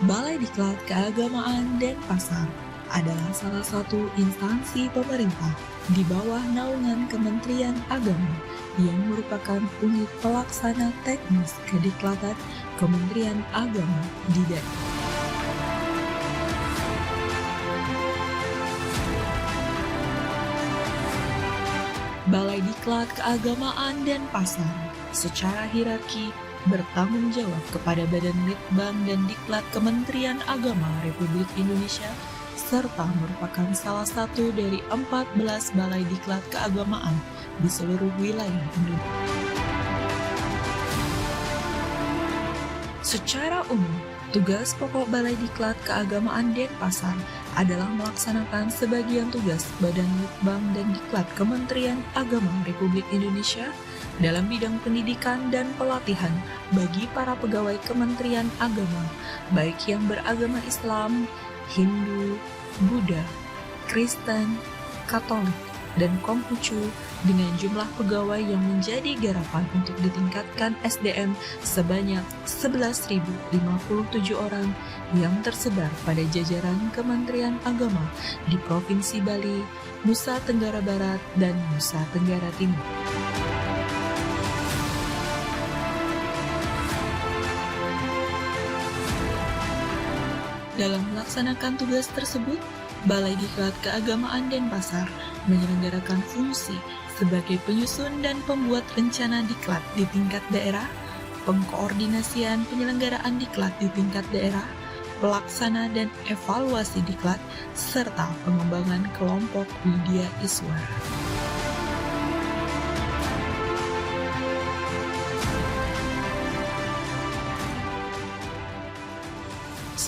Balai Diklat Keagamaan Denpasar adalah salah satu instansi pemerintah di bawah naungan Kementerian Agama yang merupakan unit pelaksana teknis Kediklatan Kementerian Agama di daerah. Balai Diklat Keagamaan Denpasar secara hierarki bertanggung jawab kepada Badan Litbang dan Diklat Kementerian Agama Republik Indonesia serta merupakan salah satu dari 14 balai diklat keagamaan di seluruh wilayah Indonesia. Secara umum, tugas pokok Balai Diklat Keagamaan Denpasar adalah melaksanakan sebagian tugas Badan Litbang dan Diklat Kementerian Agama Republik Indonesia dalam bidang pendidikan dan pelatihan bagi para pegawai Kementerian Agama, baik yang beragama Islam, Hindu, Buddha, Kristen, Katolik, dan Konghucu dengan jumlah pegawai yang menjadi garapan untuk ditingkatkan SDM sebanyak 11.057 orang yang tersebar pada jajaran Kementerian Agama di Provinsi Bali, Nusa Tenggara Barat, dan Nusa Tenggara Timur. Dalam melaksanakan tugas tersebut, Balai Diklat Keagamaan Denpasar menyelenggarakan fungsi sebagai penyusun dan pembuat rencana diklat di tingkat daerah, pengkoordinasian penyelenggaraan diklat di tingkat daerah, pelaksana dan evaluasi diklat, serta pengembangan kelompok Widya Iswara.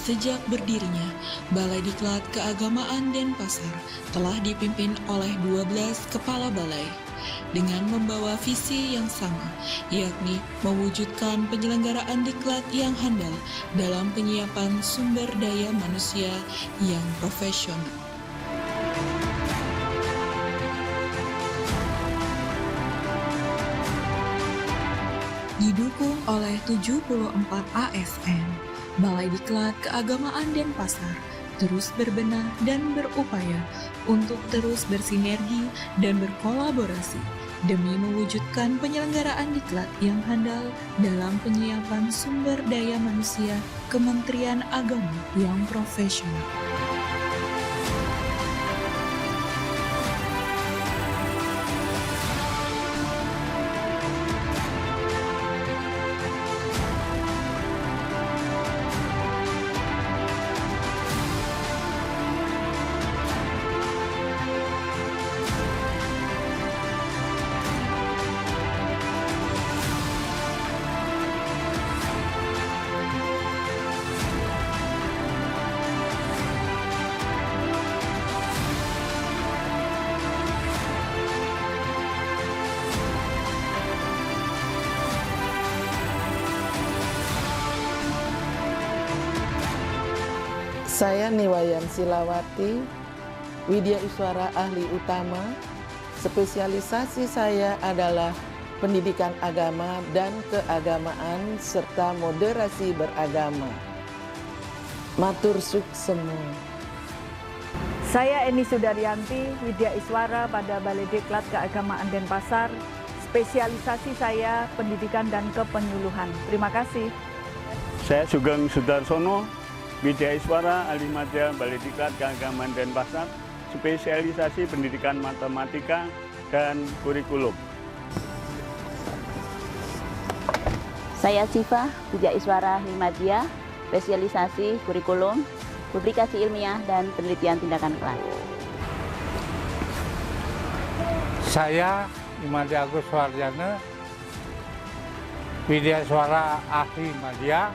Sejak berdirinya, Balai Diklat Keagamaan Denpasar telah dipimpin oleh 12 kepala balai dengan membawa visi yang sama, yakni mewujudkan penyelenggaraan diklat yang handal dalam penyiapan sumber daya manusia yang profesional. Didukung oleh 74 ASN, Balai Diklat Keagamaan Denpasar terus berbenah dan berupaya untuk terus bersinergi dan berkolaborasi demi mewujudkan penyelenggaraan diklat yang handal dalam penyiapan sumber daya manusia Kementerian Agama yang profesional. Saya Niwayan Silawati, Widya Iswara Ahli Utama. Spesialisasi saya adalah pendidikan agama dan keagamaan serta moderasi beragama. Matur suksemu. Saya Eni Sudaryanti, Widya Iswara pada Balai Diklat Keagamaan Denpasar. Spesialisasi saya pendidikan dan kepenyuluhan. Terima kasih. Saya Sugeng Sudarsono, Widya Iswara, Ahli Madya, Balai Diklat Keagamaan Denpasar, spesialisasi pendidikan matematika dan kurikulum. Saya Siva, Widya Iswara, Ahli Madya, spesialisasi kurikulum, publikasi ilmiah, dan penelitian tindakan kelas. Saya Imadi Agus Warjana, Widya Iswara Ahli Madya,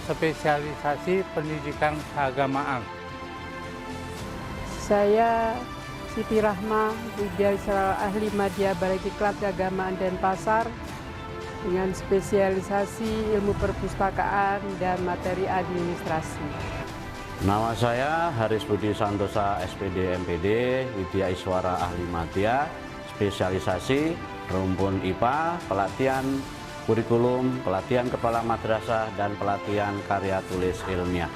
spesialisasi pendidikan keagamaan. Saya Siti Rahma, Widya Iswara Ahli Madya, Balai Diklat Keagamaan Denpasar dengan spesialisasi ilmu perpustakaan dan materi administrasi. Nama saya Haris Budi Santosa, SPD MPD, Widya Iswara Ahli Madya, spesialisasi rumpun IPA, pelatihan kurikulum, pelatihan kepala madrasah, dan pelatihan karya tulis ilmiah.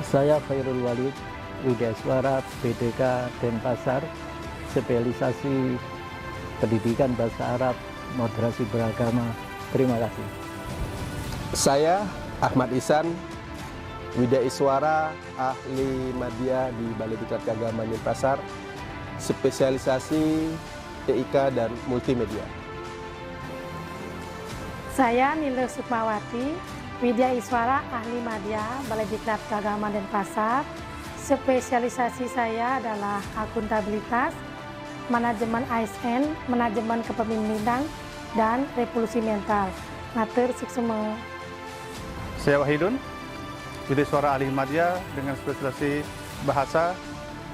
Saya Khairul Walid, Widya Iswara, PDK Denpasar, spesialisasi pendidikan bahasa Arab, moderasi beragama. Terima kasih. Saya Ahmad Ihsan, Widya Iswara, ahli media di Balai Diklat Keagamaan Denpasar, spesialisasi TIK dan multimedia. Saya Nilo Sukmawati, Widya Iswara, ahli media Balai Diklat Keagamaan Denpasar. Spesialisasi saya adalah akuntabilitas, manajemen ASN, manajemen kepemimpinan, dan revolusi mental. Matur suksema. Saya Wahidun, Widya Iswara ahli media dengan spesialisasi bahasa,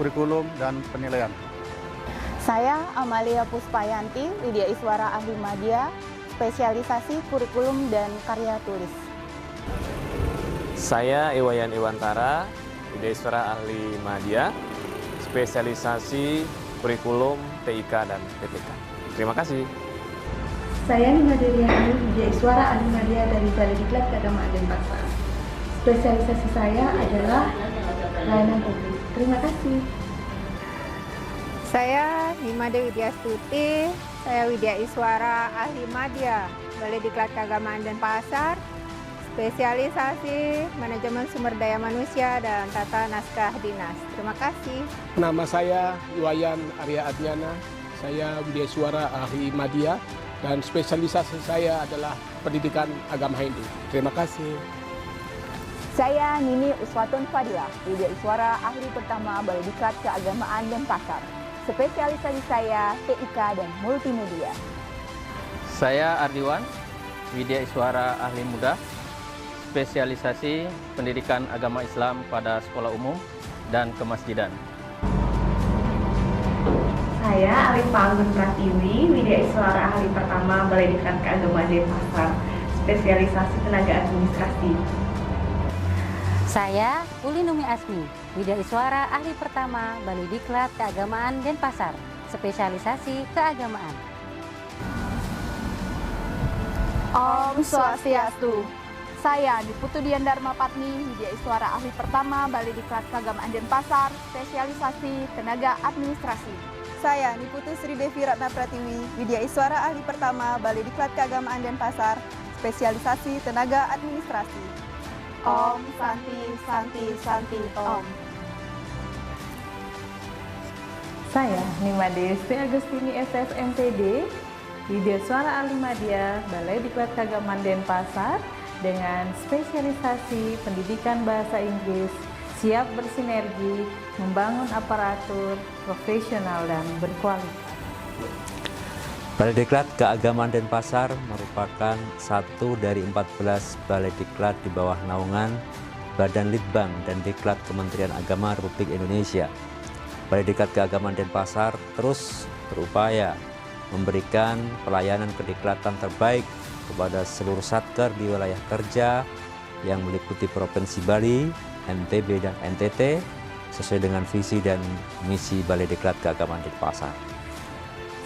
kurikulum, dan penilaian. Saya Amalia Puspayanti, Widya Iswara ahli media, spesialisasi kurikulum dan karya tulis. Saya Iwayan Iwantara, Widya Iswara ahli media, spesialisasi kurikulum, TIK, dan PTK. Terima kasih. Saya Nima Deriani, Widya Iswara ahli media dari Balai Diklat Keagamaan Denpasar. Spesialisasi saya adalah layanan publik. Terima kasih. Saya Nima Dewi Widyastuti, saya Widya Iswara ahli media Balai Diklat Keagamaan Denpasar, spesialisasi manajemen sumber daya manusia dan tata naskah dinas. Terima kasih. Nama saya Iwayan Arya Adnyana, saya Widya Iswara ahli media dan spesialisasi saya adalah pendidikan agama Hindu. Terima kasih. Saya Nini Uswatun Fadila, Widya Iswara ahli pertama Balai Diklat Keagamaan Denpasar. Spesialisasi saya TIK dan multimedia. Saya Ardiwan, Widya Iswara ahli muda, spesialisasi pendidikan agama Islam pada sekolah umum dan kemasjidan. Saya Arif Anggun Pratiwi, Widya Iswara ahli pertama Balai Diklat Keagamaan Denpasar, spesialisasi tenaga administrasi. Saya Uli Numi Asmi, Widya Iswara ahli pertama Balai Diklat Keagamaan Denpasar, spesialisasi keagamaan. Om Swastiastu. Saya Niputu Dian Dharma Patni, Widya Iswara ahli pertama Balai Diklat Keagamaan Denpasar, spesialisasi tenaga administrasi. Saya Niputu Sri Devi Ratna Pratiwi, Widya Iswara ahli pertama Balai Diklat Keagamaan Denpasar, spesialisasi tenaga administrasi. Om Santi Santi Santi Om. Saya Nima Desti Agustini SS MPD, Widya Iswara ahli media Balai Diklat Keagamaan Denpasar dengan spesialisasi pendidikan bahasa Inggris, siap bersinergi, membangun aparatur profesional dan berkualitas. Balai Diklat Keagamaan Denpasar merupakan satu dari 14 Balai Diklat di bawah naungan Badan Litbang dan Diklat Kementerian Agama Republik Indonesia. Balai Diklat Keagamaan Denpasar terus berupaya memberikan pelayanan kediklatan terbaik kepada seluruh satker di wilayah kerja yang meliputi Provinsi Bali, NTB, dan NTT sesuai dengan visi dan misi Balai Diklat Keagamaan Denpasar.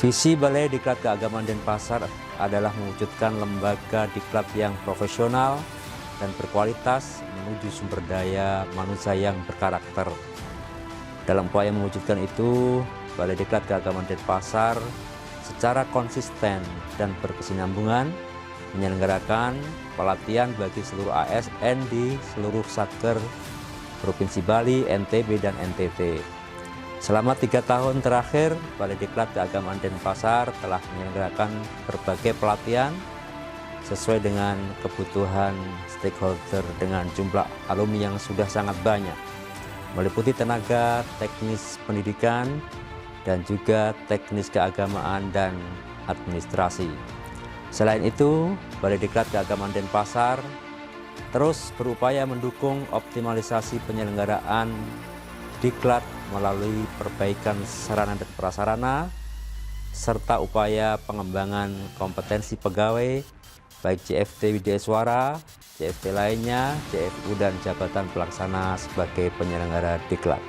Visi Balai Diklat Keagamaan Denpasar adalah mewujudkan lembaga diklat yang profesional dan berkualitas menuju sumber daya manusia yang berkarakter. Dalam upaya mewujudkan itu, Balai Diklat Keagamaan Denpasar secara konsisten dan berkesinambungan menyelenggarakan pelatihan bagi seluruh ASN di seluruh satker Provinsi Bali, NTB, dan NTT. Selama 3 tahun terakhir, Balai Diklat Keagamaan Denpasar telah menyelenggarakan berbagai pelatihan sesuai dengan kebutuhan stakeholder dengan jumlah alumni yang sudah sangat banyak, meliputi tenaga teknis pendidikan dan juga teknis keagamaan dan administrasi. Selain itu, Balai Diklat Keagamaan Denpasar terus berupaya mendukung optimalisasi penyelenggaraan diklat melalui perbaikan sarana dan prasarana, serta upaya pengembangan kompetensi pegawai, baik JFT Widya Iswara, JFT lainnya, JFU, dan jabatan pelaksana sebagai penyelenggara diklat.